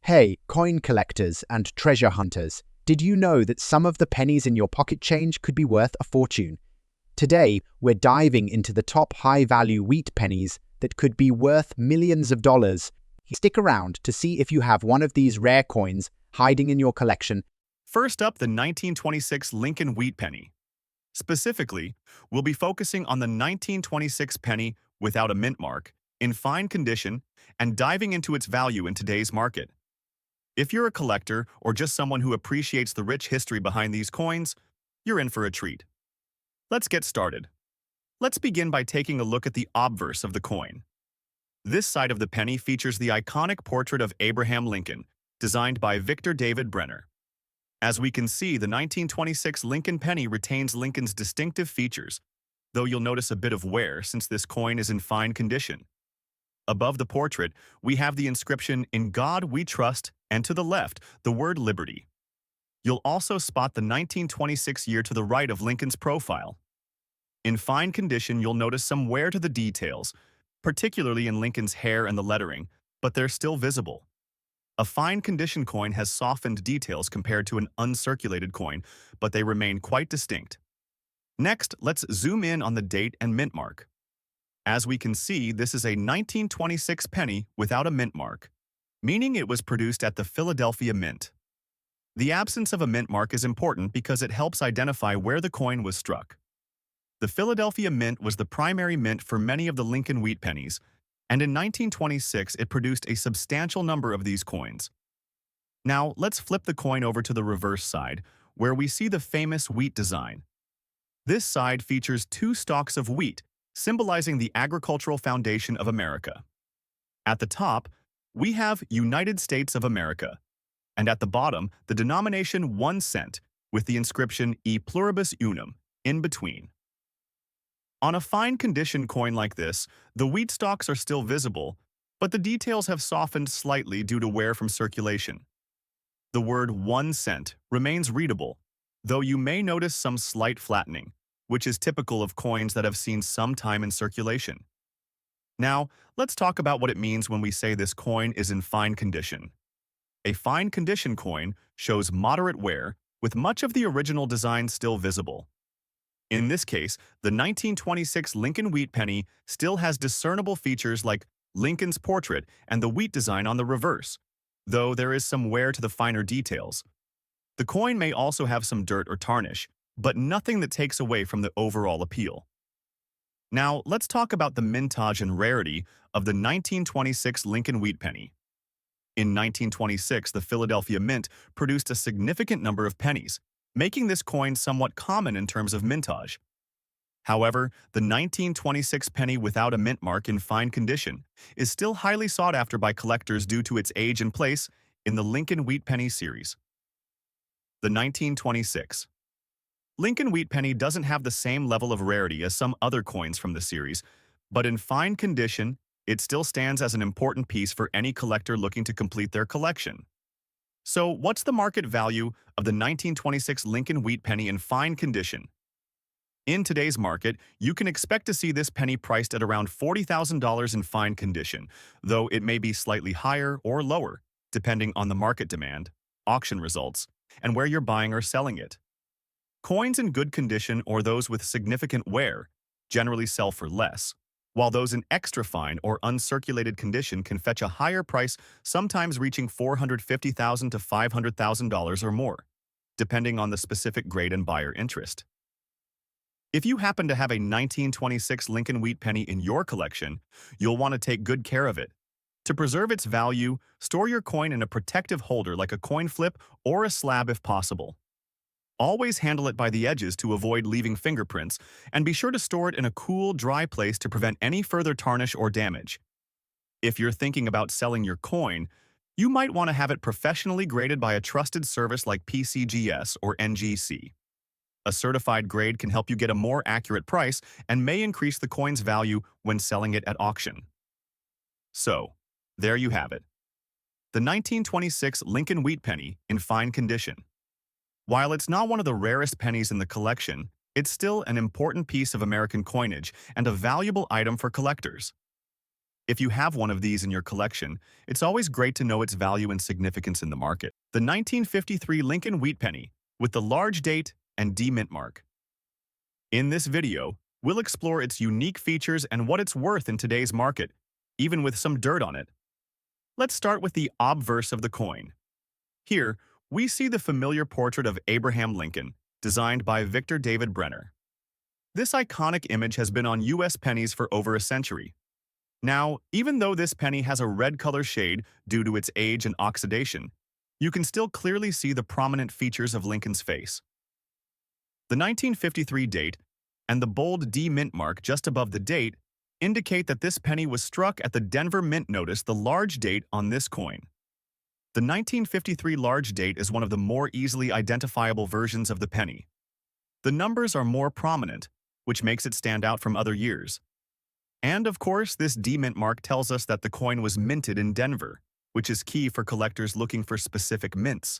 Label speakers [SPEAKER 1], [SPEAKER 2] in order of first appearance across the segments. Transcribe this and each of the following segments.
[SPEAKER 1] Hey, coin collectors and treasure hunters, did you know that some of the pennies in your pocket change could be worth a fortune? Today, we're diving into the top high-value wheat pennies that could be worth millions of dollars. Stick around to see if you have one of these rare coins hiding in your collection.
[SPEAKER 2] First up, the 1926 Lincoln Wheat Penny. Specifically, we'll be focusing on the 1926 penny without a mint mark, in fine condition, and diving into its value in today's market. If you're a collector or just someone who appreciates the rich history behind these coins, you're in for a treat. Let's get started. Let's begin by taking a look at the obverse of the coin. This side of the penny features the iconic portrait of Abraham Lincoln, designed by Victor David Brenner. As we can see, the 1926 Lincoln penny retains Lincoln's distinctive features, though you'll notice a bit of wear since this coin is in fine condition. Above the portrait, we have the inscription, "In God We Trust," and to the left, the word "Liberty." You'll also spot the 1926 year to the right of Lincoln's profile. In fine condition, you'll notice some wear to the details, particularly in Lincoln's hair and the lettering, but they're still visible. A fine condition coin has softened details compared to an uncirculated coin, but they remain quite distinct. Next, let's zoom in on the date and mint mark. As we can see, this is a 1926 penny without a mint mark, meaning it was produced at the Philadelphia Mint. The absence of a mint mark is important because it helps identify where the coin was struck. The Philadelphia Mint was the primary mint for many of the Lincoln Wheat Pennies, and in 1926 it produced a substantial number of these coins. Now, let's flip the coin over to the reverse side, where we see the famous wheat design. This side features two stalks of wheat, symbolizing the agricultural foundation of America. At the top, we have United States of America, and at the bottom, the denomination 1 cent, with the inscription E pluribus unum in between. On a fine condition coin like this, the wheat stalks are still visible, but the details have softened slightly due to wear from circulation. The word 1 cent remains readable, though you may notice some slight flattening, which is typical of coins that have seen some time in circulation. Now, let's talk about what it means when we say this coin is in fine condition. A fine condition coin shows moderate wear, with much of the original design still visible. In this case, the 1926 Lincoln Wheat Penny still has discernible features like Lincoln's portrait and the wheat design on the reverse, though there is some wear to the finer details. The coin may also have some dirt or tarnish, but nothing that takes away from the overall appeal. Now, let's talk about the mintage and rarity of the 1926 Lincoln Wheat Penny. In 1926, the Philadelphia Mint produced a significant number of pennies, making this coin somewhat common in terms of mintage. However, the 1926 penny without a mint mark in fine condition is still highly sought after by collectors due to its age and place in the Lincoln Wheat Penny series. The 1926 Lincoln Wheat Penny doesn't have the same level of rarity as some other coins from the series, but in fine condition, it still stands as an important piece for any collector looking to complete their collection. So, what's the market value of the 1926 Lincoln Wheat Penny in fine condition? In today's market, you can expect to see this penny priced at around $40,000 in fine condition, though it may be slightly higher or lower, depending on the market demand, auction results, and where you're buying or selling it. Coins in good condition or those with significant wear generally sell for less, while those in extra fine or uncirculated condition can fetch a higher price, sometimes reaching $450,000 to $500,000 or more, depending on the specific grade and buyer interest. If you happen to have a 1926 Lincoln Wheat Penny in your collection, you'll want to take good care of it. To preserve its value, store your coin in a protective holder like a coin flip or a slab if possible. Always handle it by the edges to avoid leaving fingerprints, and be sure to store it in a cool, dry place to prevent any further tarnish or damage. If you're thinking about selling your coin, you might want to have it professionally graded by a trusted service like PCGS or NGC. A certified grade can help you get a more accurate price and may increase the coin's value when selling it at auction. So, there you have it. The 1926 Lincoln Wheat Penny in fine condition. While it's not one of the rarest pennies in the collection, it's still an important piece of American coinage and a valuable item for collectors. If you have one of these in your collection, it's always great to know its value and significance in the market. The 1953 Lincoln Wheat Penny, with the large date and D mint mark. In this video, we'll explore its unique features and what it's worth in today's market, even with some dirt on it. Let's start with the obverse of the coin. Here, we see the familiar portrait of Abraham Lincoln, designed by Victor David Brenner. This iconic image has been on U.S. pennies for over a century. Now, even though this penny has a red color shade due to its age and oxidation, you can still clearly see the prominent features of Lincoln's face. The 1953 date and the bold D mint mark just above the date indicate that this penny was struck at the Denver Mint. Notice the large date on this coin. The 1953 large date is one of the more easily identifiable versions of the penny. The numbers are more prominent, which makes it stand out from other years. And of course, this D mint mark tells us that the coin was minted in Denver, which is key for collectors looking for specific mints.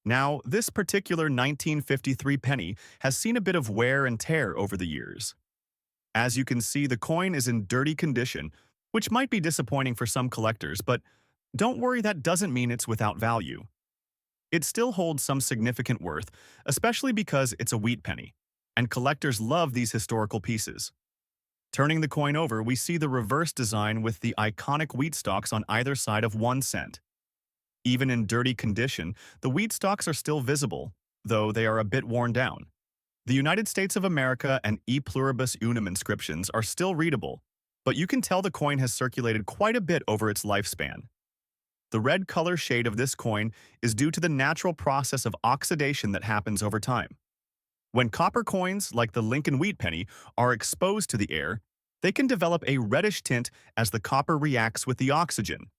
[SPEAKER 2] Now, this particular 1953 penny has seen a bit of wear and tear over the years. As you can see, the coin is in dirty condition, which might be disappointing for some collectors, but don't worry, that doesn't mean it's without value. It still holds some significant worth, especially because it's a wheat penny, and collectors love these historical pieces. Turning the coin over, we see the reverse design with the iconic wheat stalks on either side of 1 cent. Even in dirty condition, the wheat stalks are still visible, though they are a bit worn down. The United States of America and E pluribus unum inscriptions are still readable, but you can tell the coin has circulated quite a bit over its lifespan. The red color shade of this coin is due to the natural process of oxidation that happens over time. When copper coins, like the Lincoln Wheat Penny, are exposed to the air, they can develop a reddish tint as the copper reacts with the oxygen.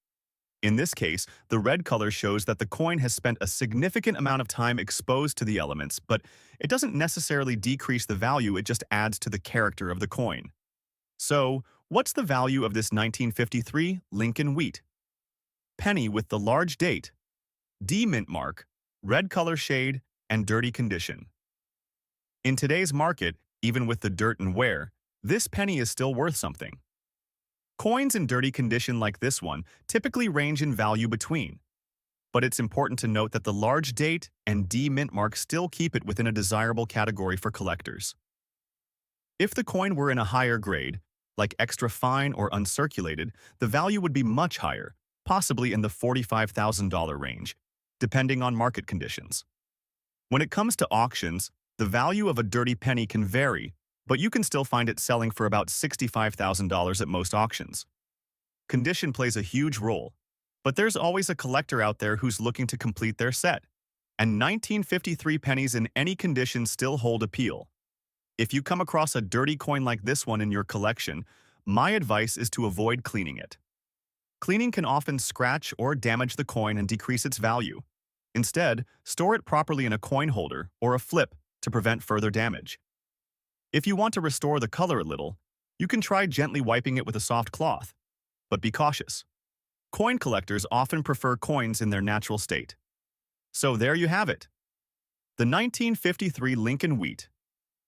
[SPEAKER 2] In this case, the red color shows that the coin has spent a significant amount of time exposed to the elements, but it doesn't necessarily decrease the value, it just adds to the character of the coin. So, what's the value of this 1953 Lincoln Wheat Penny with the large date, D mint mark, red color shade, and dirty condition? In today's market, even with the dirt and wear, this penny is still worth something. Coins in dirty condition like this one typically range in value between, but it's important to note that the large date and D mint mark still keep it within a desirable category for collectors. If the coin were in a higher grade, like extra fine or uncirculated, the value would be much higher, possibly in the $45,000 range, depending on market conditions. When it comes to auctions, the value of a dirty penny can vary, but you can still find it selling for about $65,000 at most auctions. Condition plays a huge role, but there's always a collector out there who's looking to complete their set, and 1953 pennies in any condition still hold appeal. If you come across a dirty coin like this one in your collection, my advice is to avoid cleaning it. Cleaning can often scratch or damage the coin and decrease its value. Instead, store it properly in a coin holder or a flip to prevent further damage. If you want to restore the color a little, you can try gently wiping it with a soft cloth, but be cautious. Coin collectors often prefer coins in their natural state. So there you have it. The 1953 Lincoln Wheat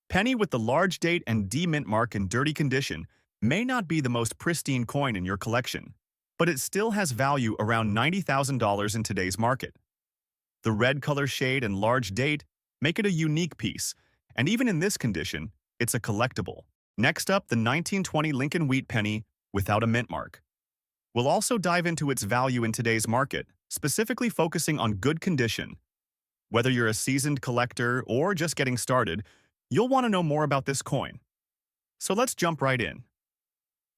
[SPEAKER 2] Penny with the large date and D mint mark in dirty condition may not be the most pristine coin in your collection, but it still has value around $90,000 in today's market. The red color shade and large date make it a unique piece, and even in this condition, it's a collectible. Next up, the 1920 Lincoln Wheat Penny without a mint mark. We'll also dive into its value in today's market, specifically focusing on good condition. Whether you're a seasoned collector or just getting started, you'll want to know more about this coin. So let's jump right in.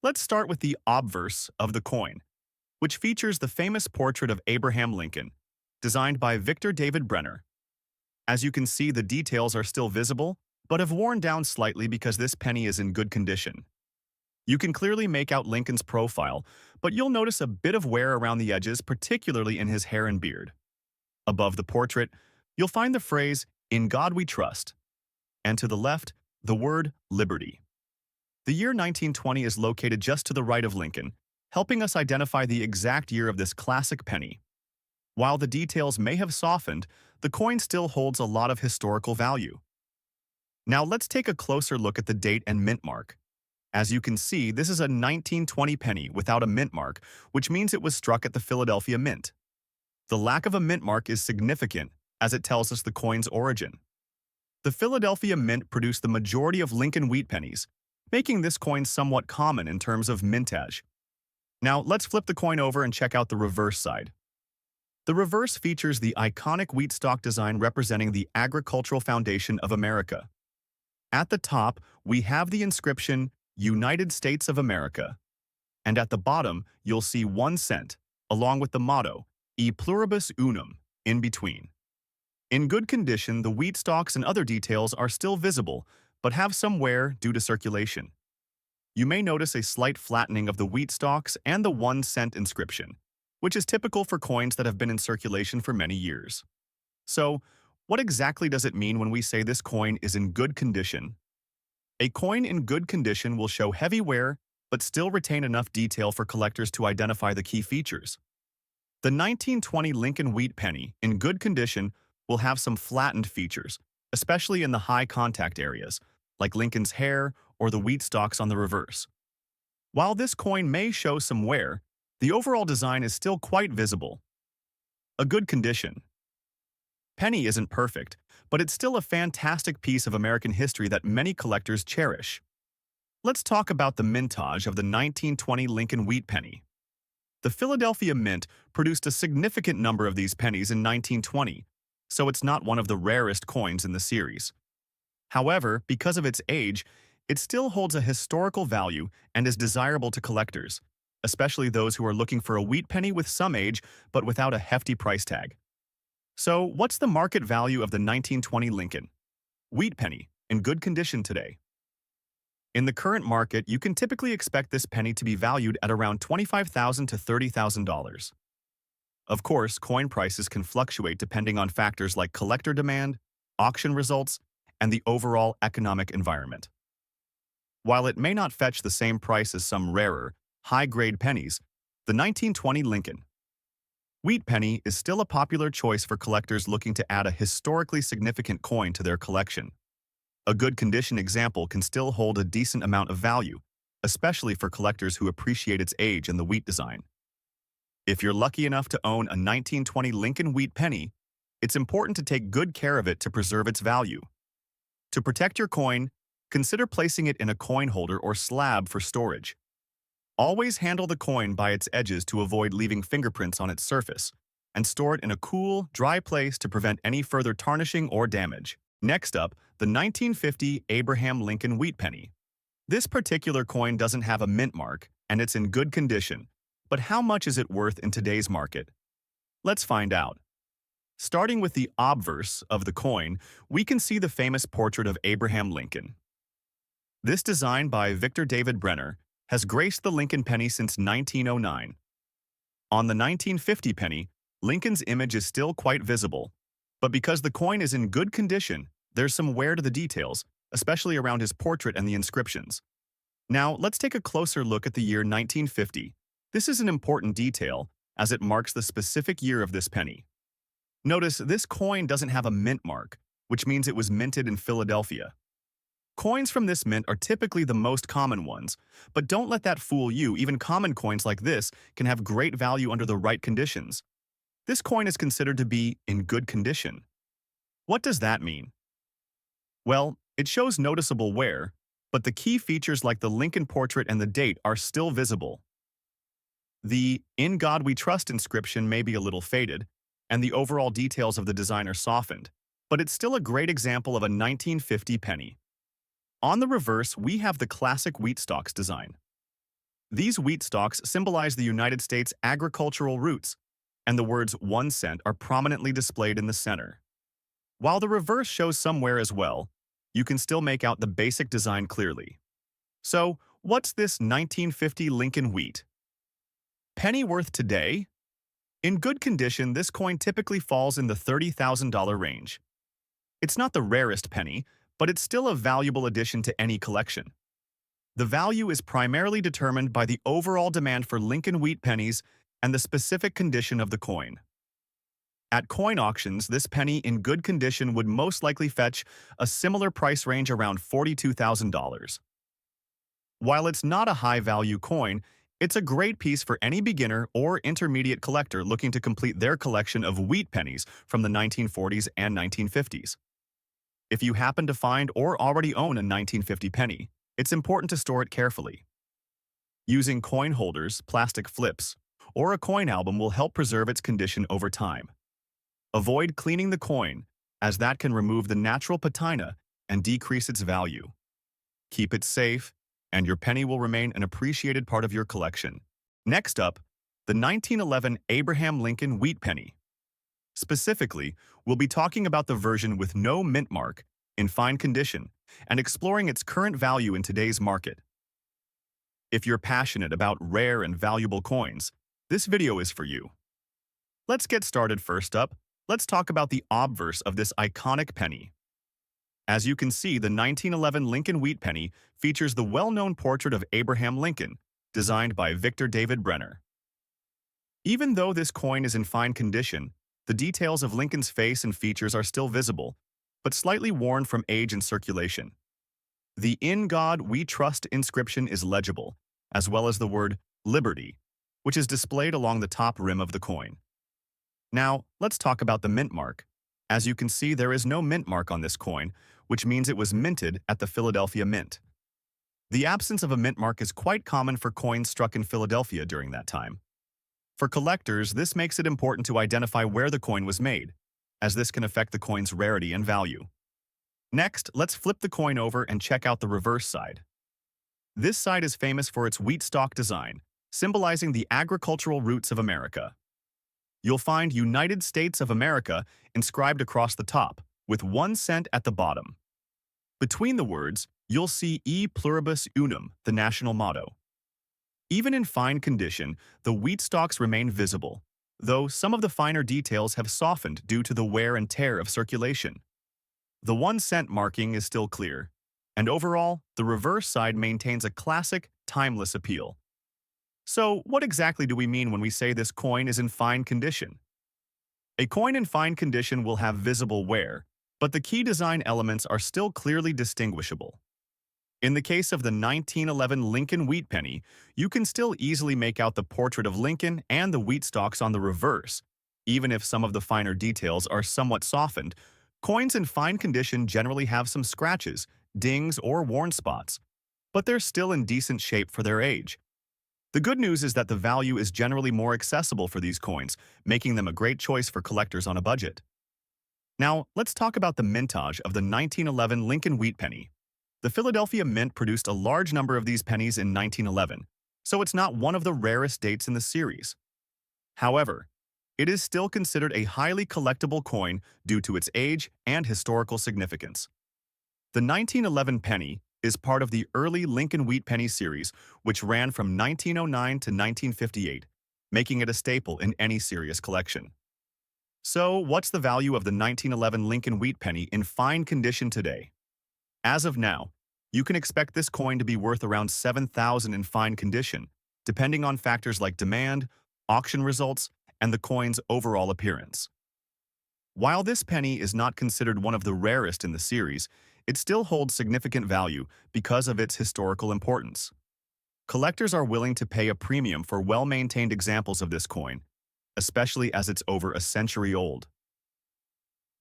[SPEAKER 2] Let's start with the obverse of the coin, which features the famous portrait of Abraham Lincoln, designed by Victor David Brenner. As you can see, the details are still visible, but have worn down slightly because this penny is in good condition. You can clearly make out Lincoln's profile, but you'll notice a bit of wear around the edges, particularly in his hair and beard. Above the portrait, you'll find the phrase, "In God we trust," and to the left, the word "liberty." The year 1920 is located just to the right of Lincoln, helping us identify the exact year of this classic penny. While the details may have softened, the coin still holds a lot of historical value. Now let's take a closer look at the date and mint mark. As you can see, this is a 1920 penny without a mint mark, which means it was struck at the Philadelphia Mint. The lack of a mint mark is significant, as it tells us the coin's origin. The Philadelphia Mint produced the majority of Lincoln Wheat Pennies, making this coin somewhat common in terms of mintage. Now, let's flip the coin over and check out the reverse side. The reverse features the iconic wheat stalk design representing the Agricultural Foundation of America. At the top, we have the inscription, United States of America. And at the bottom, you'll see 1 cent, along with the motto, E pluribus unum, in between. In good condition, the wheat stalks and other details are still visible, but have some wear due to circulation. You may notice a slight flattening of the wheat stalks and the 1 cent inscription, which is typical for coins that have been in circulation for many years. So, what exactly does it mean when we say this coin is in good condition? A coin in good condition will show heavy wear, but still retain enough detail for collectors to identify the key features. The 1920 Lincoln Wheat Penny, in good condition, will have some flattened features, especially in the high contact areas, like Lincoln's hair or the wheat stalks on the reverse. While this coin may show some wear, the overall design is still quite visible. A good condition. Penny isn't perfect, but it's still a fantastic piece of American history that many collectors cherish. Let's talk about the mintage of the 1920 Lincoln Wheat Penny. The Philadelphia Mint produced a significant number of these pennies in 1920, so it's not one of the rarest coins in the series. However, because of its age, it still holds a historical value and is desirable to collectors, especially those who are looking for a wheat penny with some age but without a hefty price tag. So, what's the market value of the 1920 Lincoln Wheat Penny in good condition today? In the current market, you can typically expect this penny to be valued at around $25,000 to $30,000. Of course, coin prices can fluctuate depending on factors like collector demand, auction results, and the overall economic environment. While it may not fetch the same price as some rarer, high-grade pennies, the 1920 Lincoln Wheat Penny is still a popular choice for collectors looking to add a historically significant coin to their collection. A good condition example can still hold a decent amount of value, especially for collectors who appreciate its age and the wheat design. If you're lucky enough to own a 1920 Lincoln Wheat Penny, it's important to take good care of it to preserve its value. To protect your coin, consider placing it in a coin holder or slab for storage. Always handle the coin by its edges to avoid leaving fingerprints on its surface, and store it in a cool, dry place to prevent any further tarnishing or damage. Next up, the 1950 Abraham Lincoln Wheat Penny. This particular coin doesn't have a mint mark, and it's in good condition. But how much is it worth in today's market? Let's find out. Starting with the obverse of the coin, we can see the famous portrait of Abraham Lincoln. This design by Victor David Brenner has graced the Lincoln penny since 1909. On the 1950 penny, Lincoln's image is still quite visible, but because the coin is in good condition, there's some wear to the details, especially around his portrait and the inscriptions. Now, let's take a closer look at the year 1950. This is an important detail, as it marks the specific year of this penny. Notice this coin doesn't have a mint mark, which means it was minted in Philadelphia. Coins from this mint are typically the most common ones, but don't let that fool you. Even common coins like this can have great value under the right conditions. This coin is considered to be in good condition. What does that mean? Well, it shows noticeable wear, but the key features like the Lincoln portrait and the date are still visible. The "In God We Trust" inscription may be a little faded, and the overall details of the design are softened, but it's still a great example of a 1950 penny. On the reverse, we have the classic wheat stalks design. These wheat stalks symbolize the United States' agricultural roots, and the words 1 cent are prominently displayed in the center. While the reverse shows some wear as well, you can still make out the basic design clearly. So, what's this 1950 Lincoln Wheat Penny worth today? In good condition, this coin typically falls in the $30,000 range. It's not the rarest penny, but it's still a valuable addition to any collection. The value is primarily determined by the overall demand for Lincoln Wheat pennies and the specific condition of the coin. At coin auctions, this penny in good condition would most likely fetch a similar price range around $42,000. While it's not a high-value coin, it's a great piece for any beginner or intermediate collector looking to complete their collection of wheat pennies from the 1940s and 1950s. If you happen to find or already own a 1950 penny, it's important to store it carefully. Using coin holders, plastic flips, or a coin album will help preserve its condition over time. Avoid cleaning the coin, as that can remove the natural patina and decrease its value. Keep it safe, and your penny will remain an appreciated part of your collection. Next up, the 1911 Abraham Lincoln Wheat Penny. Specifically, we'll be talking about the version with no mint mark, in fine condition, and exploring its current value in today's market. If you're passionate about rare and valuable coins, this video is for you. Let's get started. First up, let's talk about the obverse of this iconic penny. As you can see, the 1911 Lincoln Wheat Penny features the well-known portrait of Abraham Lincoln, designed by Victor David Brenner. Even though this coin is in fine condition, the details of Lincoln's face and features are still visible, but slightly worn from age and circulation. The "In God We Trust" inscription is legible, as well as the word "Liberty," which is displayed along the top rim of the coin. Now, let's talk about the mint mark. As you can see, there is no mint mark on this coin, which means it was minted at the Philadelphia Mint. The absence of a mint mark is quite common for coins struck in Philadelphia during that time. For collectors, this makes it important to identify where the coin was made, as this can affect the coin's rarity and value. Next, let's flip the coin over and check out the reverse side. This side is famous for its wheat stalk design, symbolizing the agricultural roots of America. You'll find United States of America inscribed across the top, with 1 cent at the bottom. Between the words, you'll see E pluribus unum, the national motto. Even in fine condition, the wheat stalks remain visible, though some of the finer details have softened due to the wear and tear of circulation. The 1 cent marking is still clear, and overall, the reverse side maintains a classic, timeless appeal. So, what exactly do we mean when we say this coin is in fine condition? A coin in fine condition will have visible wear, but the key design elements are still clearly distinguishable. In the case of the 1911 Lincoln Wheat Penny, you can still easily make out the portrait of Lincoln and the wheat stalks on the reverse. Even if some of the finer details are somewhat softened, coins in fine condition generally have some scratches, dings, or worn spots, but they're still in decent shape for their age. The good news is that the value is generally more accessible for these coins, making them a great choice for collectors on a budget. Now, let's talk about the mintage of the 1911 Lincoln Wheat Penny. The Philadelphia Mint produced a large number of these pennies in 1911, so it's not one of the rarest dates in the series. However, it is still considered a highly collectible coin due to its age and historical significance. The 1911 penny is part of the early Lincoln Wheat Penny series, which ran from 1909 to 1958, making it a staple in any serious collection. So, what's the value of the 1911 Lincoln Wheat Penny in fine condition today? As of now, you can expect this coin to be worth around $7,000 in fine condition, depending on factors like demand, auction results, and the coin's overall appearance. While this penny is not considered one of the rarest in the series, it still holds significant value because of its historical importance. Collectors are willing to pay a premium for well-maintained examples of this coin, especially as it's over a century old.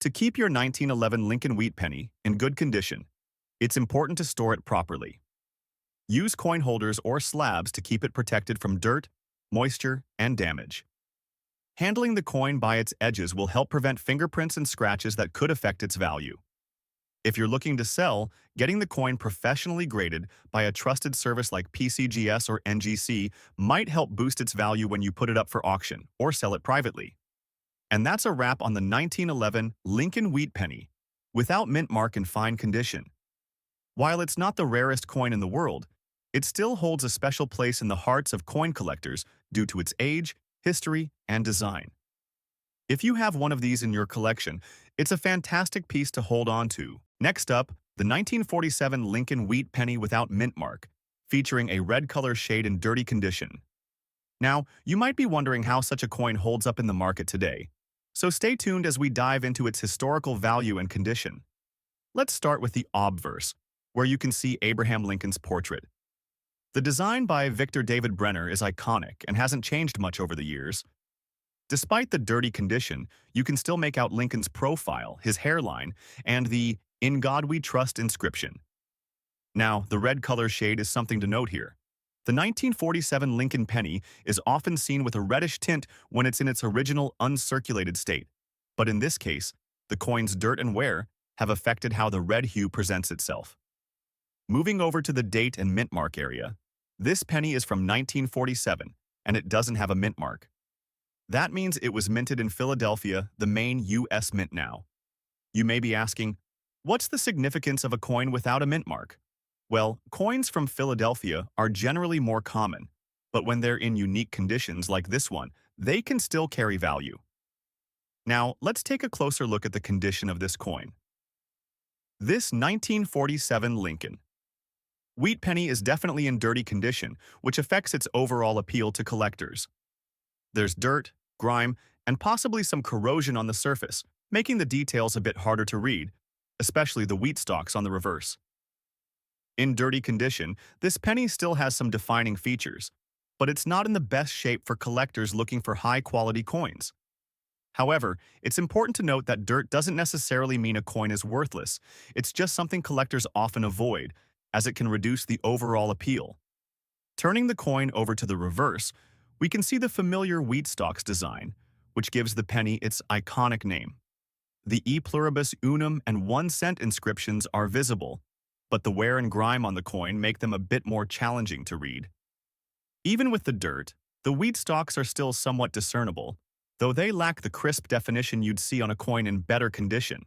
[SPEAKER 2] To keep your 1911 Lincoln Wheat Penny in good condition, it's important to store it properly. Use coin holders or slabs to keep it protected from dirt, moisture, and damage. Handling the coin by its edges will help prevent fingerprints and scratches that could affect its value. If you're looking to sell, getting the coin professionally graded by a trusted service like PCGS or NGC might help boost its value when you put it up for auction or sell it privately. And that's a wrap on the 1911 Lincoln Wheat Penny, without mint mark in fine condition. While it's not the rarest coin in the world, it still holds a special place in the hearts of coin collectors due to its age, history, and design. If you have one of these in your collection, it's a fantastic piece to hold on to. Next up, the 1947 Lincoln Wheat Penny without mint mark, featuring a red color shade in dirty condition. Now, you might be wondering how such a coin holds up in the market today, so stay tuned as we dive into its historical value and condition. Let's start with the obverse, where you can see Abraham Lincoln's portrait. The design by Victor David Brenner is iconic and hasn't changed much over the years. Despite the dirty condition, you can still make out Lincoln's profile, his hairline, and the "In God We Trust" inscription. Now, the red color shade is something to note here. The 1947 Lincoln penny is often seen with a reddish tint when it's in its original uncirculated state. But in this case, the coin's dirt and wear have affected how the red hue presents itself. Moving over to the date and mint mark area, this penny is from 1947, and it doesn't have a mint mark. That means it was minted in Philadelphia, the main U.S. mint now. You may be asking, what's the significance of a coin without a mint mark? Well, coins from Philadelphia are generally more common, but when they're in unique conditions like this one, they can still carry value. Now, let's take a closer look at the condition of this coin. This 1947 Lincoln Wheat penny is definitely in dirty condition, which affects its overall appeal to collectors. There's dirt, grime, and possibly some corrosion on the surface, making the details a bit harder to read, especially the wheat stalks on the reverse. In dirty condition, this penny still has some defining features, but it's not in the best shape for collectors looking for high-quality coins. However, it's important to note that dirt doesn't necessarily mean a coin is worthless. It's just something collectors often avoid, as it can reduce the overall appeal. Turning the coin over to the reverse, we can see the familiar wheat stalks design, which gives the penny its iconic name. The E pluribus unum and 1 cent inscriptions are visible, but the wear and grime on the coin make them a bit more challenging to read. Even with the dirt, the wheat stalks are still somewhat discernible, though they lack the crisp definition you'd see on a coin in better condition.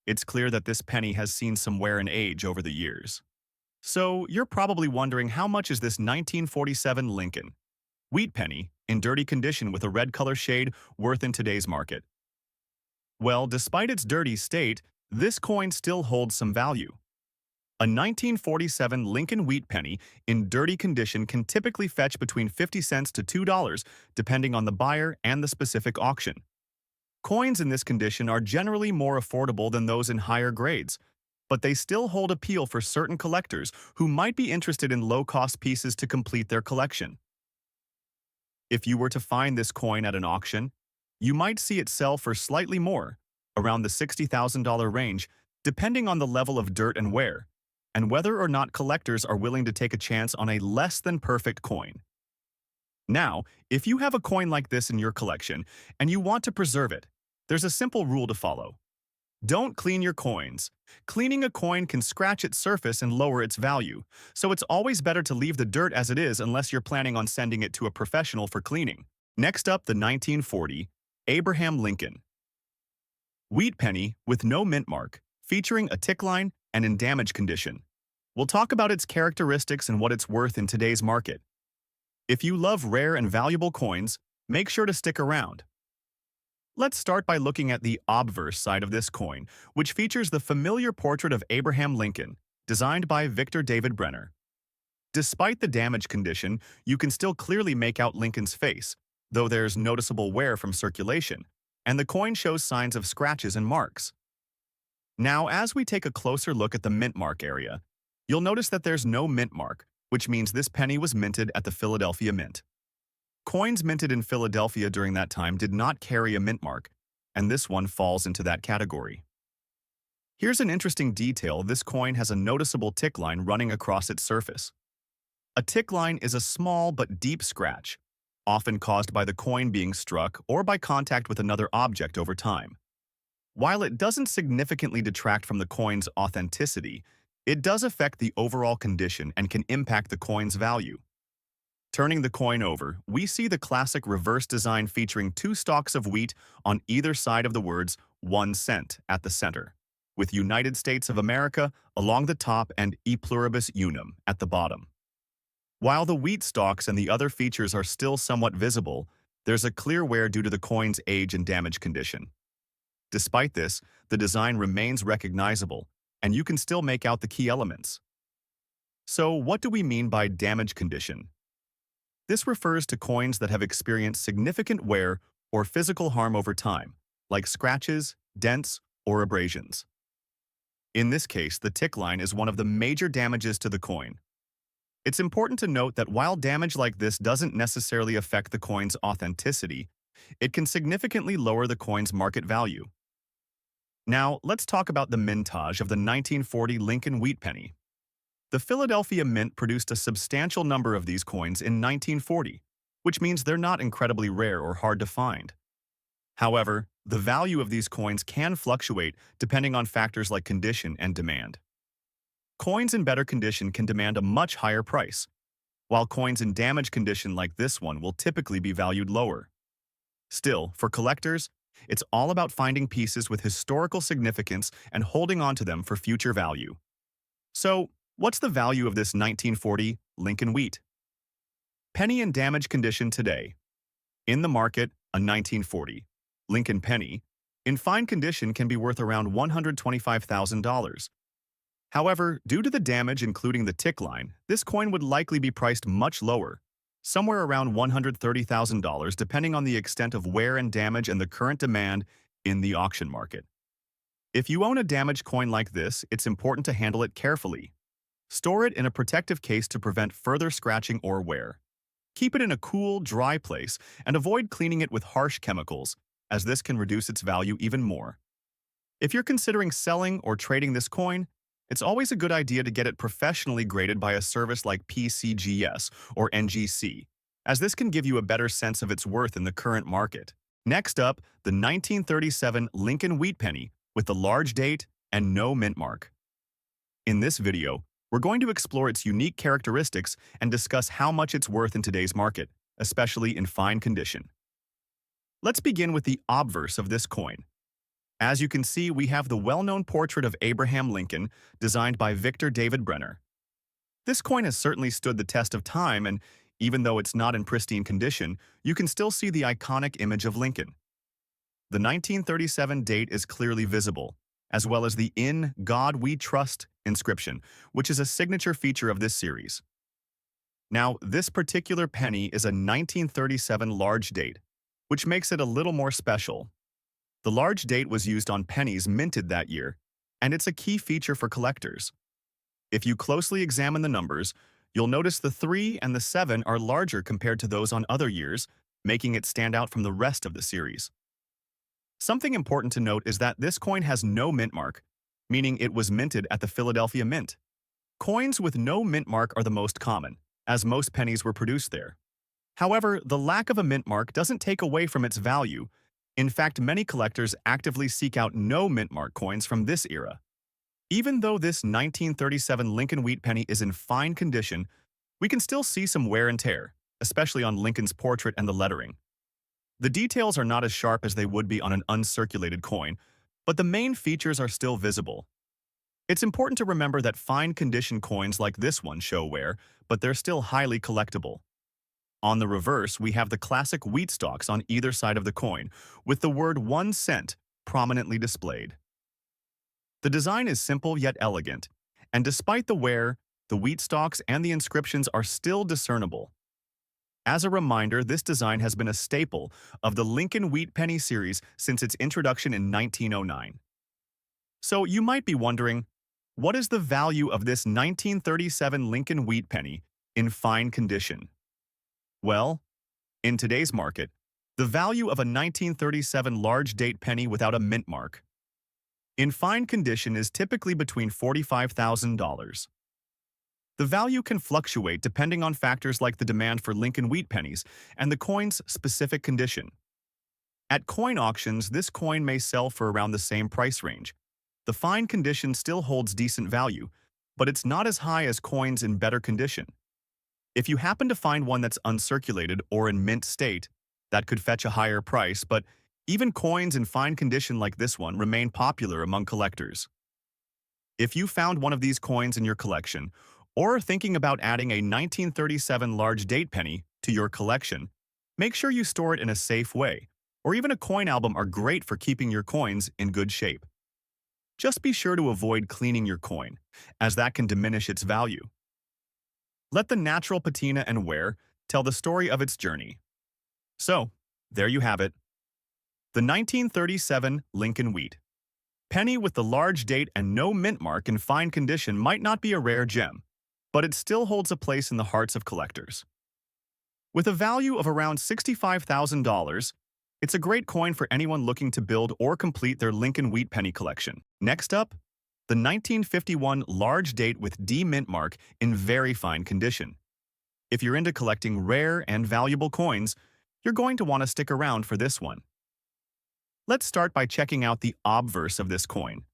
[SPEAKER 2] It's clear that this penny has seen some wear and age over the years. So, you're probably wondering, how much is this 1947 Lincoln Wheat penny, in dirty condition with a red color shade, worth in today's market? Well, despite its dirty state, this coin still holds some value. A 1947 Lincoln Wheat penny in dirty condition can typically fetch between 50 cents to $2, depending on the buyer and the specific auction. Coins in this condition are generally more affordable than those in higher grades, but they still hold appeal for certain collectors who might be interested in low-cost pieces to complete their collection. If you were to find this coin at an auction, you might see it sell for slightly more, around the $60,000 range, depending on the level of dirt and wear, and whether or not collectors are willing to take a chance on a less-than-perfect coin. Now, if you have a coin like this in your collection and you want to preserve it, there's a simple rule to follow. Don't clean your coins. Cleaning a coin can scratch its surface and lower its value, so it's always better to leave the dirt as it is unless you're planning on sending it to a professional for cleaning. Next up, the 1940 Abraham Lincoln Wheat penny with no mint mark, featuring a tick line and in damaged condition. We'll talk about its characteristics and what it's worth in today's market. If you love rare and valuable coins, make sure to stick around. Let's start by looking at the obverse side of this coin, which features the familiar portrait of Abraham Lincoln, designed by Victor David Brenner. Despite the damaged condition, you can still clearly make out Lincoln's face, though there's noticeable wear from circulation, and the coin shows signs of scratches and marks. Now, as we take a closer look at the mint mark area, you'll notice that there's no mint mark, which means this penny was minted at the Philadelphia Mint. Coins minted in Philadelphia during that time did not carry a mint mark, and this one falls into that category. Here's an interesting detail: this coin has a noticeable tick line running across its surface. A tick line is a small but deep scratch, often caused by the coin being struck or by contact with another object over time. While it doesn't significantly detract from the coin's authenticity, it does affect the overall condition and can impact the coin's value. Turning the coin over, we see the classic reverse design featuring 2 stalks of wheat on either side of the words 1 cent at the center, with United States of America along the top and E pluribus unum at the bottom. While the wheat stalks and the other features are still somewhat visible, there's a clear wear due to the coin's age and damage condition. Despite this, the design remains recognizable, and you can still make out the key elements. So, what do we mean by damage condition? This refers to coins that have experienced significant wear or physical harm over time, like scratches, dents, or abrasions. In this case, the tick line is one of the major damages to the coin. It's important to note that while damage like this doesn't necessarily affect the coin's authenticity, it can significantly lower the coin's market value. Now, let's talk about the mintage of the 1940 Lincoln Wheat Penny. The Philadelphia Mint produced a substantial number of these coins in 1940, which means they're not incredibly rare or hard to find. However, the value of these coins can fluctuate depending on factors like condition and demand. Coins in better condition can demand a much higher price, while coins in damaged condition like this one will typically be valued lower. Still, for collectors, it's all about finding pieces with historical significance and holding on to them for future value. So, what's the value of this 1940 Lincoln Wheat penny in damaged condition today? In the market, a 1940 Lincoln penny in fine condition can be worth around $125,000. However, due to the damage including the tick line, this coin would likely be priced much lower, somewhere around $130,000 depending on the extent of wear and damage and the current demand in the auction market. If you own a damaged coin like this, it's important to handle it carefully. Store it in a protective case to prevent further scratching or wear. Keep it in a cool, dry place and avoid cleaning it with harsh chemicals, as this can reduce its value even more. If you're considering selling or trading this coin, it's always a good idea to get it professionally graded by a service like PCGS or NGC, as this can give you a better sense of its worth in the current market. Next up, the 1937 Lincoln Wheat Penny with the large date and no mint mark. In this video, we're going to explore its unique characteristics and discuss how much it's worth in today's market, especially in fine condition. Let's begin with the obverse of this coin. As you can see, we have the well-known portrait of Abraham Lincoln, designed by Victor David Brenner. This coin has certainly stood the test of time, and even though it's not in pristine condition, you can still see the iconic image of Lincoln. The 1937 date is clearly visible, as well as the "In God We Trust" inscription, which is a signature feature of this series. Now, this particular penny is a 1937 large date, which makes it a little more special. The large date was used on pennies minted that year, and it's a key feature for collectors. If you closely examine the numbers, you'll notice the 3 and the 7 are larger compared to those on other years, making it stand out from the rest of the series. Something important to note is that this coin has no mint mark, meaning it was minted at the Philadelphia Mint. Coins with no mint mark are the most common, as most pennies were produced there. However, the lack of a mint mark doesn't take away from its value. In fact, many collectors actively seek out no mint mark coins from this era. Even though this 1937 Lincoln Wheat Penny is in fine condition, we can still see some wear and tear, especially on Lincoln's portrait and the lettering. The details are not as sharp as they would be on an uncirculated coin, but the main features are still visible. It's important to remember that fine condition coins like this one show wear, but they're still highly collectible. On the reverse, we have the classic wheat stalks on either side of the coin, with the word 1 cent prominently displayed. The design is simple yet elegant, and despite the wear, the wheat stalks and the inscriptions are still discernible. As a reminder, this design has been a staple of the Lincoln Wheat Penny series since its introduction in 1909. So you might be wondering, what is the value of this 1937 Lincoln Wheat Penny in fine condition? Well, in today's market, the value of a 1937 large date penny without a mint mark in fine condition is typically between $45,000. The value can fluctuate depending on factors like the demand for Lincoln Wheat Pennies and the coin's specific condition. At coin auctions, this coin may sell for around the same price range. The fine condition still holds decent value, but it's not as high as coins in better condition. If you happen to find one that's uncirculated or in mint state, that could fetch a higher price, but even coins in fine condition like this one remain popular among collectors. If you found one of these coins in your collection, or are thinking about adding a 1937 large date penny to your collection, make sure you store it in a safe way, or even a coin album are great for keeping your coins in good shape. Just be sure to avoid cleaning your coin, as that can diminish its value. Let the natural patina and wear tell the story of its journey. So, there you have it. The 1937 Lincoln Wheat penny with the large date and no mint mark in fine condition might not be a rare gem, but it still holds a place in the hearts of collectors. With a value of around $65,000, it's a great coin for anyone looking to build or complete their Lincoln Wheat Penny collection. Next up, the 1951 large date with D mint mark in very fine condition. If you're into collecting rare and valuable coins, you're going to want to stick around for this one. Let's start by checking out the obverse of this coin,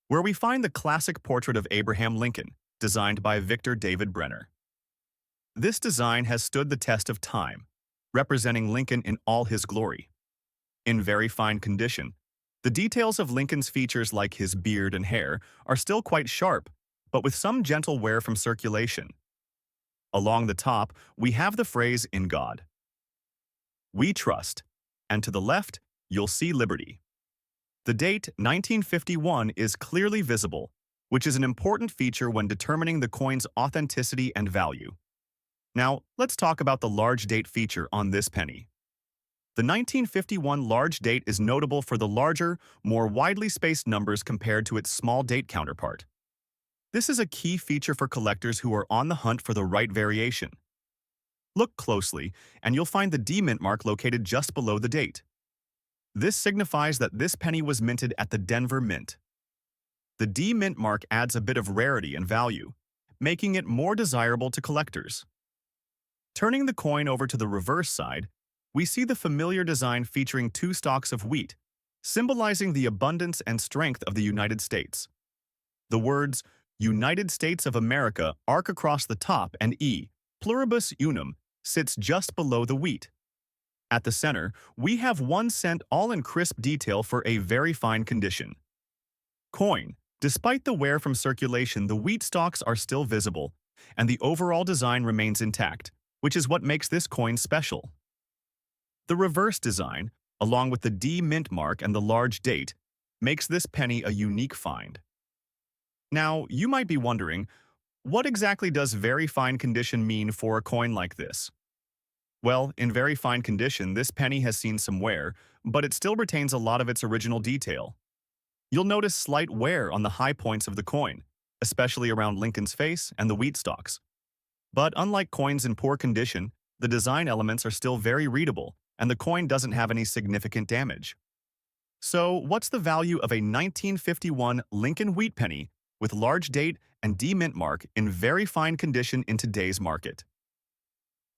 [SPEAKER 2] where we find the classic portrait of Abraham Lincoln, designed by Victor David Brenner. This design has stood the test of time, representing Lincoln in all his glory. In very fine condition, the details of Lincoln's features like his beard and hair are still quite sharp, but with some gentle wear from circulation. Along the top, we have the phrase "In God we trust," and to the left, you'll see liberty. The date 1951 is clearly visible, which is an important feature when determining the coin's authenticity and value. Now, let's talk about the large date feature on this penny. The 1951 large date is notable for the larger, more widely spaced numbers compared to its small date counterpart. This is a key feature for collectors who are on the hunt for the right variation. Look closely, and you'll find the D mint mark located just below the date. This signifies that this penny was minted at the Denver Mint. The D mint mark adds a bit of rarity and value, making it more desirable to collectors. Turning the coin over to the reverse side, we see the familiar design featuring two stalks of wheat, symbolizing the abundance and strength of the United States. The words United States of America arc across the top, and E, pluribus unum, sits just below the wheat. At the center, we have 1 cent all in crisp detail for a very fine condition. Coin. Despite the wear from circulation, the wheat stalks are still visible, and the overall design remains intact, which is what makes this coin special. The reverse design, along with the D mint mark and the large date, makes this penny a unique find. Now, you might be wondering, what exactly does very fine condition mean for a coin like this? Well, in very fine condition, this penny has seen some wear, but it still retains a lot of its original detail. You'll notice slight wear on the high points of the coin, especially around Lincoln's face and the wheat stalks. But unlike coins in poor condition, the design elements are still very readable, and the coin doesn't have any significant damage. So, what's the value of a 1951 Lincoln Wheat Penny with large date and D mint mark in very fine condition in today's market?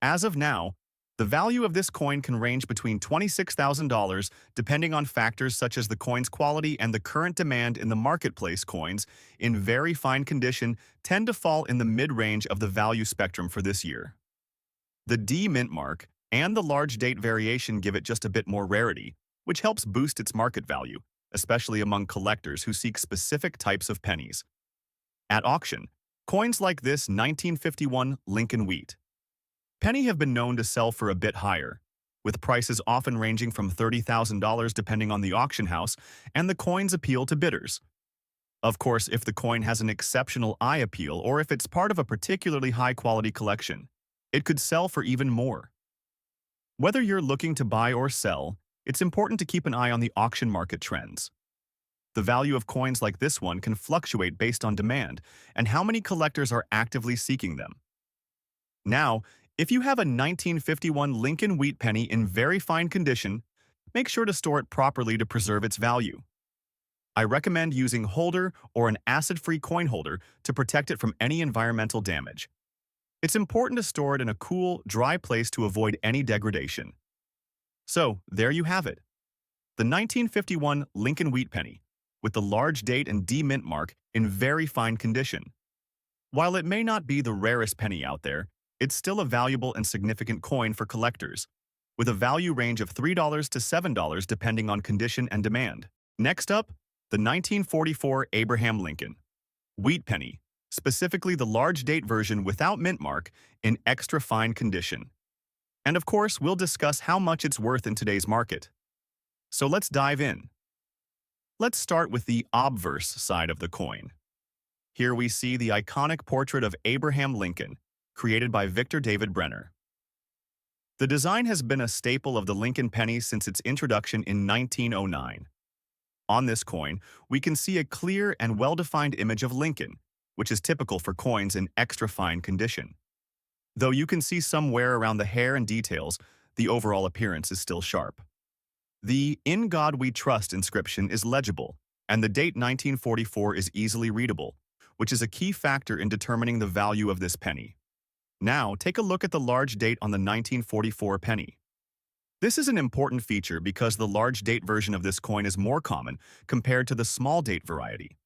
[SPEAKER 2] As of now, the value of this coin can range between $26,000 depending on factors such as the coin's quality and the current demand in the marketplace. Coins in very fine condition tend to fall in the mid-range of the value spectrum for this year. The D mint mark and the large date variation give it just a bit more rarity, which helps boost its market value, especially among collectors who seek specific types of pennies. At auction, coins like this 1951 Lincoln Wheat Penny have been known to sell for a bit higher, with prices often ranging from $30,000 depending on the auction house and the coin's appeal to bidders. Of course, if the coin has an exceptional eye appeal or if it's part of a particularly high-quality collection, it could sell for even more. Whether you're looking to buy or sell, it's important to keep an eye on the auction market trends. The value of coins like this one can fluctuate based on demand and how many collectors are actively seeking them. Now, if you have a 1951 Lincoln Wheat Penny in very fine condition, make sure to store it properly to preserve its value. I recommend using holder or an acid-free coin holder to protect it from any environmental damage. It's important to store it in a cool, dry place to avoid any degradation. So, there you have it. The 1951 Lincoln Wheat Penny, with the large date and D mint mark in very fine condition. While it may not be the rarest penny out there, it's still a valuable and significant coin for collectors, with a value range of $3 to $7 depending on condition and demand. Next up, the 1944 Abraham Lincoln Wheat Penny, specifically the large date version without mint mark in extra fine condition. And of course, we'll discuss how much it's worth in today's market. So let's dive in. Let's start with the obverse side of the coin. Here we see the iconic portrait of Abraham Lincoln, created by Victor David Brenner. The design has been a staple of the Lincoln penny since its introduction in 1909. On this coin, we can see a clear and well-defined image of Lincoln, which is typical for coins in extra fine condition. Though you can see some wear around the hair and details, the overall appearance is still sharp. The "In God We Trust" inscription is legible, and the date 1944 is easily readable, which is a key factor in determining the value of this penny. Now, take a look at the large date on the 1944 penny. This is an important feature because the large date version of this coin is more common compared to the small date variety.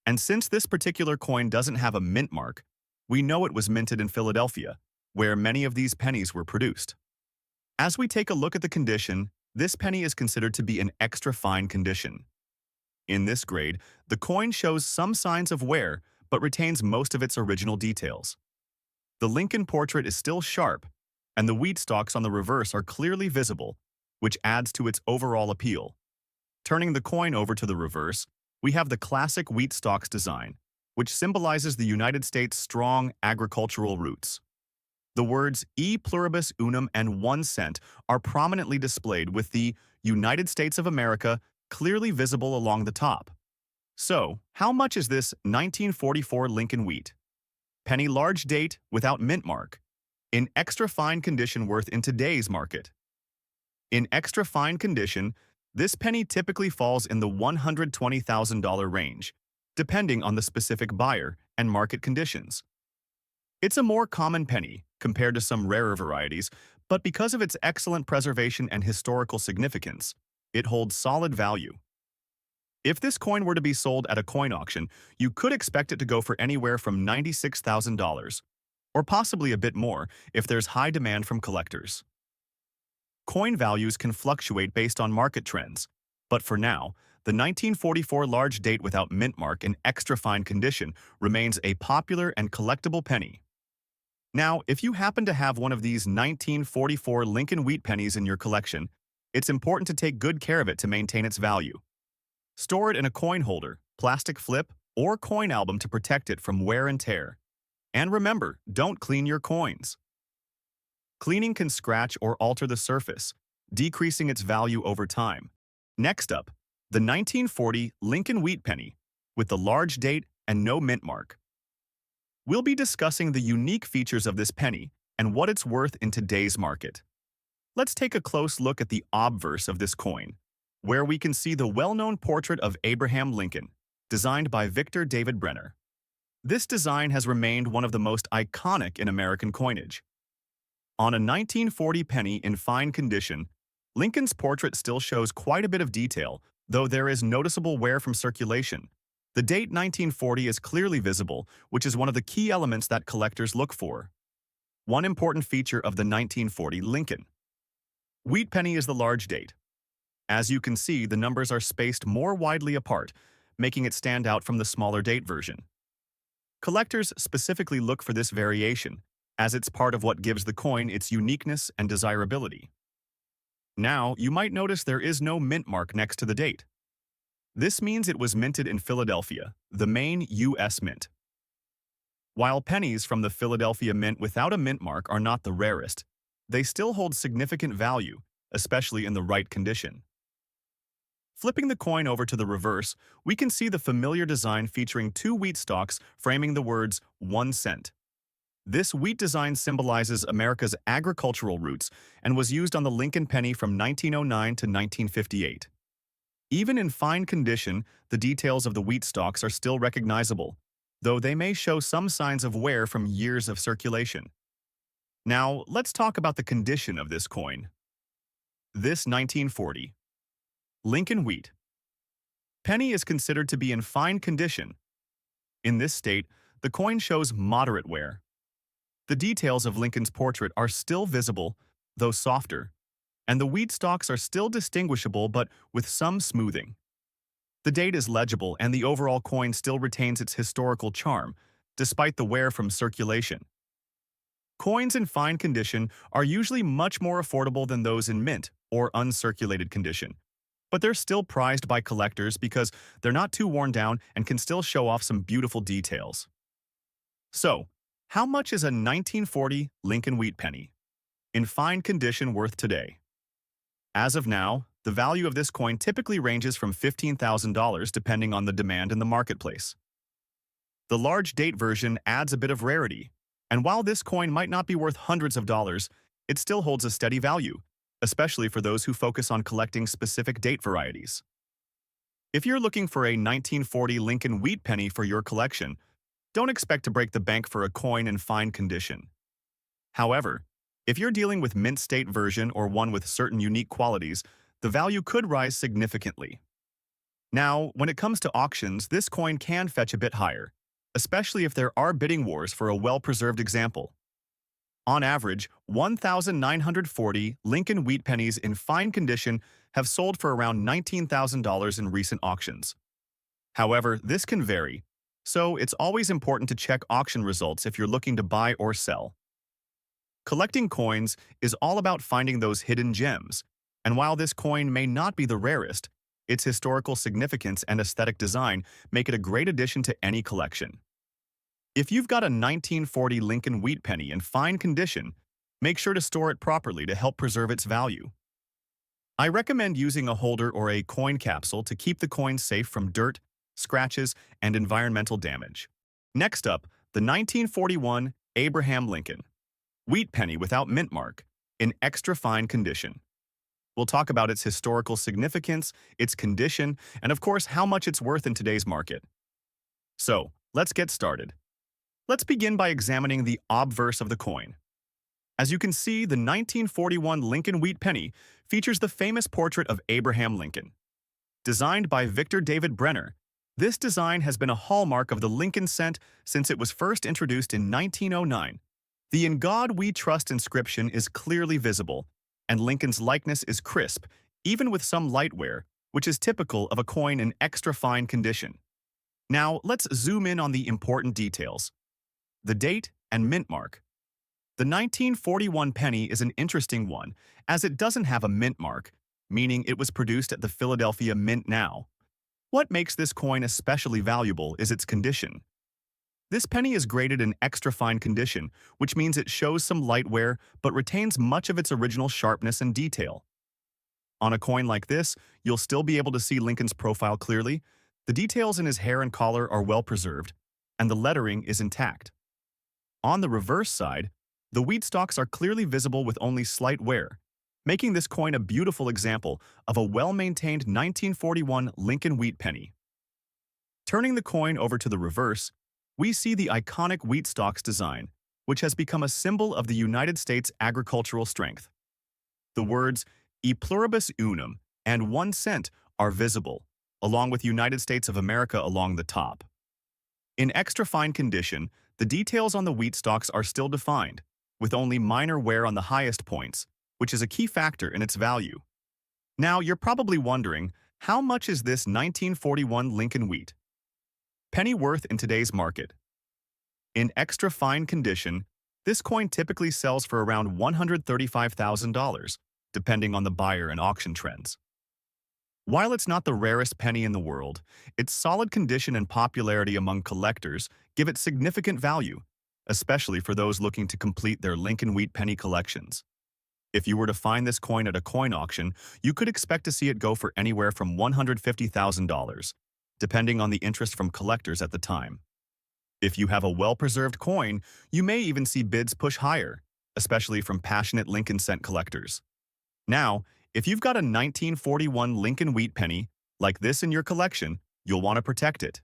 [SPEAKER 2] And since this particular coin doesn't have a mint mark, we know it was minted in Philadelphia, where many of these pennies were produced. As we take a look at the condition, this penny is considered to be in extra fine condition. In this grade, the coin shows some signs of wear but retains most of its original details. The Lincoln portrait is still sharp, and the wheat stalks on the reverse are clearly visible, which adds to its overall appeal. Turning the coin over to the reverse, we have the classic wheat stalks design, which symbolizes the United States' strong agricultural roots. The words "E pluribus unum" and 1 cent are prominently displayed with the United States of America clearly visible along the top. So, how much is this 1944 Lincoln wheat penny large date without mint mark in extra fine condition worth in today's market? In extra fine condition, this penny typically falls in the $120,000 range, depending on the specific buyer and market conditions. It's a more common penny compared to some rarer varieties, but because of its excellent preservation and historical significance, it holds solid value. If this coin were to be sold at a coin auction, you could expect it to go for anywhere from $96,000, or possibly a bit more if there's high demand from collectors. Coin values can fluctuate based on market trends, but for now, the 1944 large date without mint mark in extra fine condition remains a popular and collectible penny. Now, if you happen to have one of these 1944 Lincoln wheat pennies in your collection, it's important to take good care of it to maintain its value. Store it in a coin holder, plastic flip, or coin album to protect it from wear and tear. And remember, don't clean your coins. Cleaning can scratch or alter the surface, decreasing its value over time. Next up, the 1940 Lincoln wheat penny, with the large date and no mint mark. We'll be discussing the unique features of this penny and what it's worth in today's market. Let's take a close look at the obverse of this coin, where we can see the well-known portrait of Abraham Lincoln, designed by Victor David Brenner. This design has remained one of the most iconic in American coinage. On a 1940 penny in fine condition, Lincoln's portrait still shows quite a bit of detail, though there is noticeable wear from circulation. The date 1940 is clearly visible, which is one of the key elements that collectors look for. One important feature of the 1940 Lincoln wheat penny is the large date. As you can see, the numbers are spaced more widely apart, making it stand out from the smaller date version. Collectors specifically look for this variation, as it's part of what gives the coin its uniqueness and desirability. Now, you might notice there is no mint mark next to the date. This means it was minted in Philadelphia, the main U.S. mint. While pennies from the Philadelphia Mint without a mint mark are not the rarest, they still hold significant value, especially in the right condition. Flipping the coin over to the reverse, we can see the familiar design featuring 2 wheat stalks framing the words 1 cent. This wheat design symbolizes America's agricultural roots and was used on the Lincoln penny from 1909 to 1958. Even in fine condition, the details of the wheat stalks are still recognizable, though they may show some signs of wear from years of circulation. Now, let's talk about the condition of this coin. This 1940 Lincoln wheat penny is considered to be in fine condition. In this state, the coin shows moderate wear. The details of Lincoln's portrait are still visible, though softer, and the wheat stalks are still distinguishable but with some smoothing. The date is legible and the overall coin still retains its historical charm, despite the wear from circulation. Coins in fine condition are usually much more affordable than those in mint or uncirculated condition, but they're still prized by collectors because they're not too worn down and can still show off some beautiful details. So, how much is a 1940 Lincoln wheat penny in fine condition worth today? As of now, the value of this coin typically ranges from $15,000 depending on the demand in the marketplace. The large date version adds a bit of rarity, and while this coin might not be worth hundreds of dollars, it still holds a steady value, especially for those who focus on collecting specific date varieties. If you're looking for a 1940 Lincoln Wheat Penny for your collection, don't expect to break the bank for a coin in fine condition. However, if you're dealing with mint state version or one with certain unique qualities, the value could rise significantly. Now, when it comes to auctions, this coin can fetch a bit higher, especially if there are bidding wars for a well-preserved example. On average, 1,940 Lincoln Wheat Pennies in fine condition have sold for around $19,000 in recent auctions. However, this can vary, so it's always important to check auction results if you're looking to buy or sell. Collecting coins is all about finding those hidden gems, and while this coin may not be the rarest, its historical significance and aesthetic design make it a great addition to any collection. If you've got a 1940 Lincoln Wheat Penny in fine condition, make sure to store it properly to help preserve its value. I recommend using a holder or a coin capsule to keep the coin safe from dirt, scratches, and environmental damage. Next up, the 1941 Abraham Lincoln Wheat Penny without mint mark, in extra fine condition. We'll talk about its historical significance, its condition, and of course how much it's worth in today's market. So, let's get started. Let's begin by examining the obverse of the coin. As you can see, the 1941 Lincoln Wheat Penny features the famous portrait of Abraham Lincoln. Designed by Victor David Brenner, this design has been a hallmark of the Lincoln cent since it was first introduced in 1909. The "In God We Trust" inscription is clearly visible, and Lincoln's likeness is crisp, even with some light wear, which is typical of a coin in extra fine condition. Now, let's zoom in on the important details. The date and mint mark. The 1941 penny is an interesting one, as it doesn't have a mint mark, meaning it was produced at the Philadelphia Mint now. What makes this coin especially valuable is its condition. This penny is graded in extra fine condition, which means it shows some light wear but retains much of its original sharpness and detail. On a coin like this, you'll still be able to see Lincoln's profile clearly, the details in his hair and collar are well preserved, and the lettering is intact. On the reverse side, the wheat stalks are clearly visible with only slight wear, making this coin a beautiful example of a well-maintained 1941 Lincoln Wheat Penny. Turning the coin over to the reverse, we see the iconic wheat stalks design, which has become a symbol of the United States' agricultural strength. The words "E pluribus unum" and 1 cent are visible, along with United States of America along the top. In extra fine condition, the details on the wheat stalks are still defined, with only minor wear on the highest points, which is a key factor in its value. Now, you're probably wondering, how much is this 1941 Lincoln Wheat Penny worth in today's market? In extra fine condition, this coin typically sells for around $135,000, depending on the buyer and auction trends. While it's not the rarest penny in the world, its solid condition and popularity among collectors give it significant value, especially for those looking to complete their Lincoln Wheat Penny collections. If you were to find this coin at a coin auction, you could expect to see it go for anywhere from $150,000, depending on the interest from collectors at the time. If you have a well-preserved coin, you may even see bids push higher, especially from passionate Lincoln cent collectors. Now, if you've got a 1941 Lincoln Wheat Penny like this in your collection, you'll want to protect it.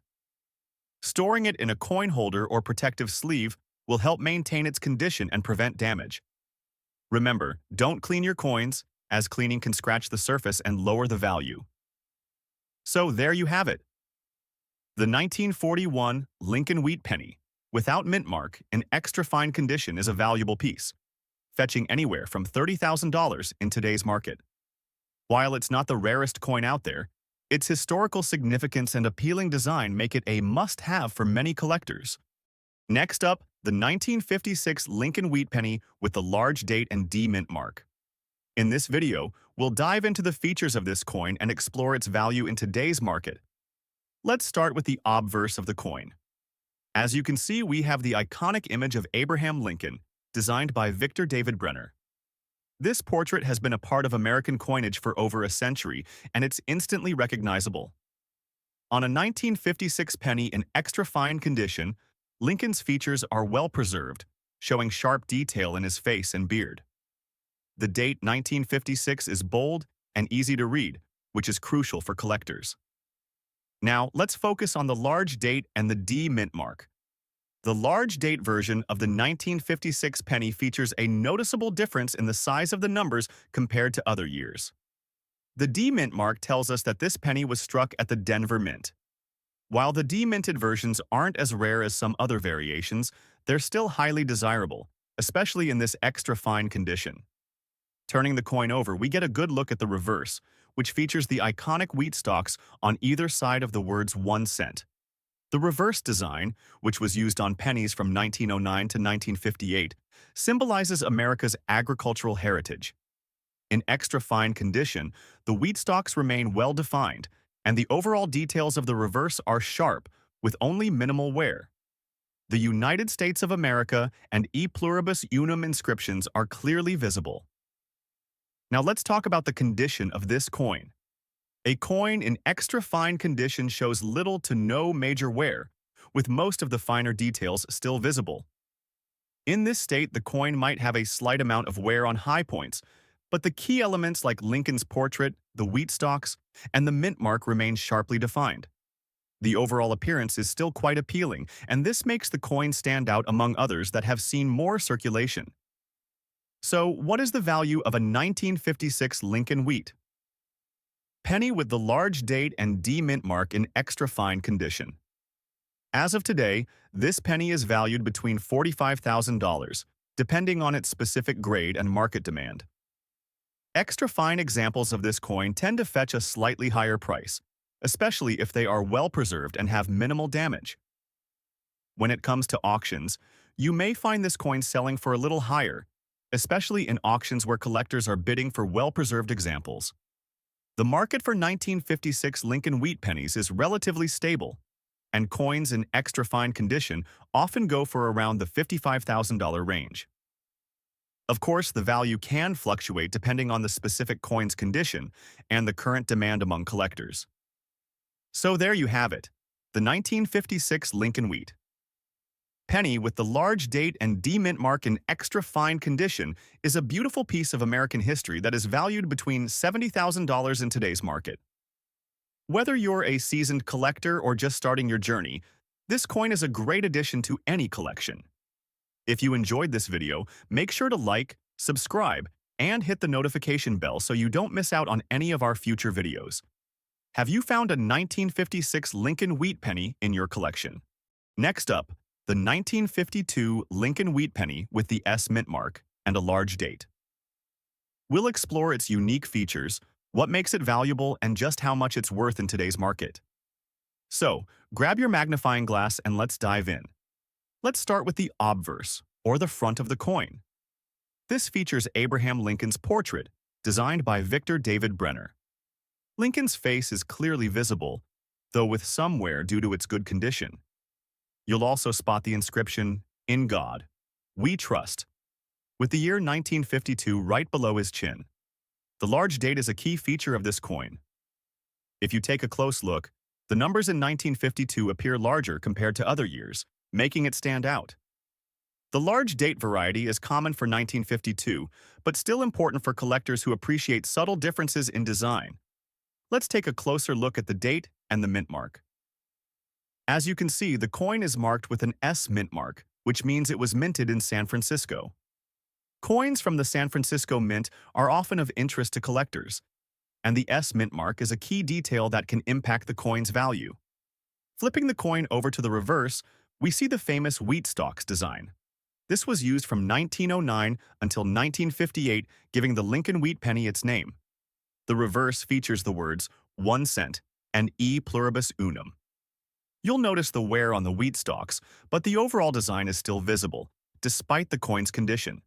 [SPEAKER 2] Storing it in a coin holder or protective sleeve will help maintain its condition and prevent damage. Remember, don't clean your coins, as cleaning can scratch the surface and lower the value. So there you have it. The 1941 Lincoln Wheat Penny, without mint mark, in extra fine condition, is a valuable piece, fetching anywhere from $30,000 in today's market. While it's not the rarest coin out there, its historical significance and appealing design make it a must-have for many collectors. Next up, the 1956 Lincoln Wheat Penny with the large date and D mint mark. In this video, we'll dive into the features of this coin and explore its value in today's market. Let's start with the obverse of the coin. As you can see, we have the iconic image of Abraham Lincoln, designed by Victor David Brenner. This portrait has been a part of American coinage for over a century, and it's instantly recognizable. On a 1956 penny in extra fine condition, Lincoln's features are well preserved, showing sharp detail in his face and beard. The date 1956 is bold and easy to read, which is crucial for collectors. Now, let's focus on the large date and the D mint mark. The large date version of the 1956 penny features a noticeable difference in the size of the numbers compared to other years. The D mint mark tells us that this penny was struck at the Denver Mint. While the deminted versions aren't as rare as some other variations, they're still highly desirable, especially in this extra fine condition. Turning the coin over, we get a good look at the reverse, which features the iconic wheat stalks on either side of the words 1 cent. The reverse design, which was used on pennies from 1909 to 1958, symbolizes America's agricultural heritage. In extra fine condition, the wheat stalks remain well defined, and the overall details of the reverse are sharp, with only minimal wear. The United States of America and E pluribus unum inscriptions are clearly visible. Now let's talk about the condition of this coin. A coin in extra fine condition shows little to no major wear, with most of the finer details still visible. In this state, the coin might have a slight amount of wear on high points, but the key elements like Lincoln's portrait, the wheat stalks, and the mint mark remain sharply defined. The overall appearance is still quite appealing, and this makes the coin stand out among others that have seen more circulation. So, what is the value of a 1956 Lincoln wheat penny with the large date and D mint mark in extra fine condition? As of today, this penny is valued between $45,000, depending on its specific grade and market demand. Extra fine examples of this coin tend to fetch a slightly higher price, especially if they are well preserved and have minimal damage. When it comes to auctions, you may find this coin selling for a little higher, especially in auctions where collectors are bidding for well-preserved examples. The market for 1956 Lincoln wheat pennies is relatively stable, and coins in extra fine condition often go for around the $55,000 range. Of course, the value can fluctuate depending on the specific coin's condition and the current demand among collectors. So there you have it, the 1956 Lincoln wheat penny with the large date and D mint mark in extra fine condition is a beautiful piece of American history that is valued between $70,000 in today's market. Whether you're a seasoned collector or just starting your journey, this coin is a great addition to any collection. If you enjoyed this video, make sure to like, subscribe, and hit the notification bell so you don't miss out on any of our future videos. Have you found a 1956 Lincoln wheat penny in your collection? Next up, the 1952 Lincoln wheat penny with the S mint mark and a large date. We'll explore its unique features, what makes it valuable, and just how much it's worth in today's market. So, grab your magnifying glass and let's dive in. Let's start with the obverse, or the front of the coin. This features Abraham Lincoln's portrait, designed by Victor David Brenner. Lincoln's face is clearly visible, though with some wear due to its good condition. You'll also spot the inscription, "In God, We Trust," with the year 1952 right below his chin. The large date is a key feature of this coin. If you take a close look, the numbers in 1952 appear larger compared to other years, making it stand out. The large date variety is common for 1952, but still important for collectors who appreciate subtle differences in design. Let's take a closer look at the date and the mint mark. As you can see, the coin is marked with an S mint mark, which means it was minted in San Francisco. Coins from the San Francisco Mint are often of interest to collectors, and the S mint mark is a key detail that can impact the coin's value. Flipping the coin over to the reverse, we see the famous wheat stalks design. This was used from 1909 until 1958, giving the Lincoln wheat penny its name. The reverse features the words 1 cent and E pluribus unum. You'll notice the wear on the wheat stalks, but the overall design is still visible, despite the coin's condition.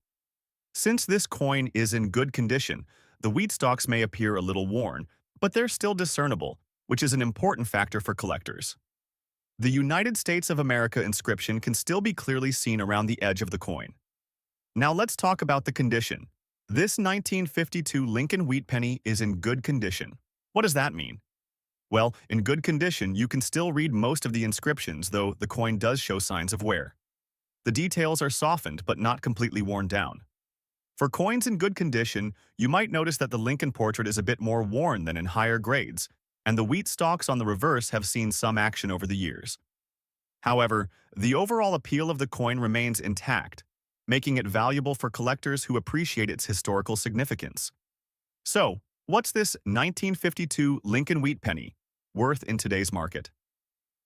[SPEAKER 2] Since this coin is in good condition, the wheat stalks may appear a little worn, but they're still discernible, which is an important factor for collectors. The United States of America inscription can still be clearly seen around the edge of the coin. Now let's talk about the condition. This 1952 Lincoln wheat penny is in good condition. What does that mean? Well, in good condition, you can still read most of the inscriptions, though the coin does show signs of wear. The details are softened but not completely worn down. For coins in good condition, you might notice that the Lincoln portrait is a bit more worn than in higher grades, and the wheat stalks on the reverse have seen some action over the years. However, the overall appeal of the coin remains intact, making it valuable for collectors who appreciate its historical significance. So, what's this 1952 Lincoln Wheat Penny worth in today's market?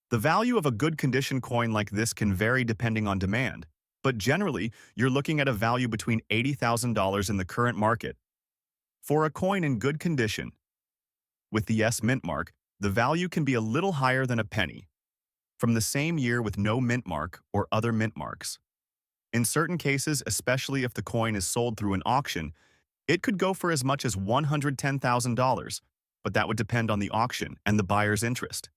[SPEAKER 2] The value of a good condition coin like this can vary depending on demand, but generally, you're looking at a value between $80,000 in the current market. For a coin in good condition, with the S mint mark, the value can be a little higher than a penny, from the same year with no mint mark or other mint marks. In certain cases, especially if the coin is sold through an auction, it could go for as much as $110,000, but that would depend on the auction and the buyer's interest.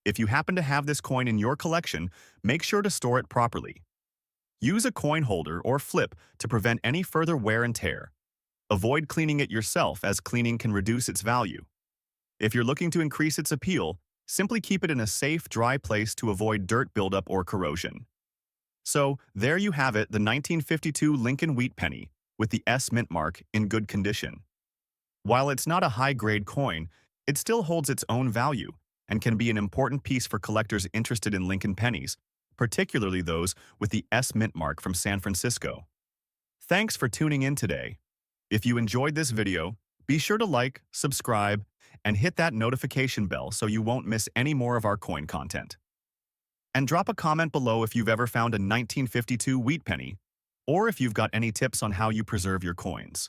[SPEAKER 2] If you happen to have this coin in your collection, make sure to store it properly. Use a coin holder or flip to prevent any further wear and tear. Avoid cleaning it yourself, as cleaning can reduce its value. If you're looking to increase its appeal, simply keep it in a safe, dry place to avoid dirt buildup or corrosion. So, there you have it, the 1952 Lincoln Wheat Penny, with the S mint mark in good condition. While it's not a high-grade coin, it still holds its own value and can be an important piece for collectors interested in Lincoln pennies, particularly those with the S mint mark from San Francisco. Thanks for tuning in today. If you enjoyed this video, be sure to like, subscribe, and hit that notification bell so you won't miss any more of our coin content. And drop a comment below if you've ever found a 1952 wheat penny, or if you've got any tips on how you preserve your coins.